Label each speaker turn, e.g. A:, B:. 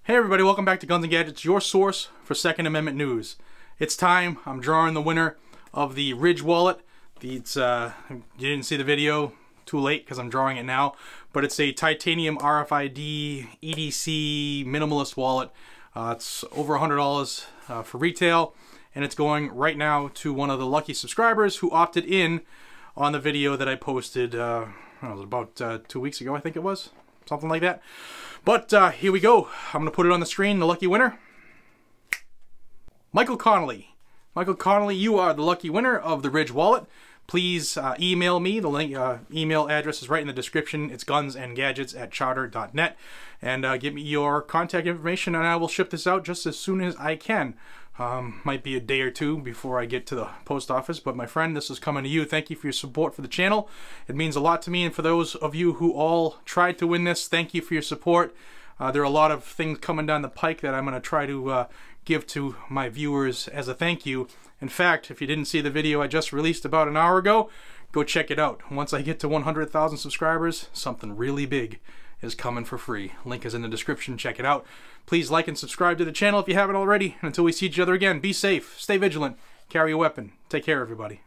A: Hey everybody, welcome back to Guns and Gadgets, your source for Second Amendment news. It's time. I'm drawing the winner of the Ridge wallet. You didn't see the video, too late because I'm drawing it now, but it's a titanium RFID EDC minimalist wallet. It's over $100 for retail, and it's going right now to one of the lucky subscribers who opted in on the video that I posted it was about 2 weeks ago, I think it was. Something like that. But here we go. I'm going to put it on the screen, the lucky winner. Michael Connolly. Michael Connolly, you are the lucky winner of the Ridge wallet. Please email me. The link, email address is right in the description. It's gunsandgadgets@charter.net. And give me your contact information and I will ship this out just as soon as I can. Might be a day or two before I get to the post office, but my friend, this is coming to you. Thank you for your support for the channel. It means a lot to me, and for those of you who all tried to win this, thank you for your support. There are a lot of things coming down the pike that I'm going to try to give to my viewers as a thank you. In fact, if you didn't see the video I just released about an hour ago, go check it out. Once I get to 100,000 subscribers, something really big is coming for free. Link is in the description. Check it out. Please like and subscribe to the channel if you haven't already. And until we see each other again, be safe, stay vigilant, carry a weapon. Take care, everybody.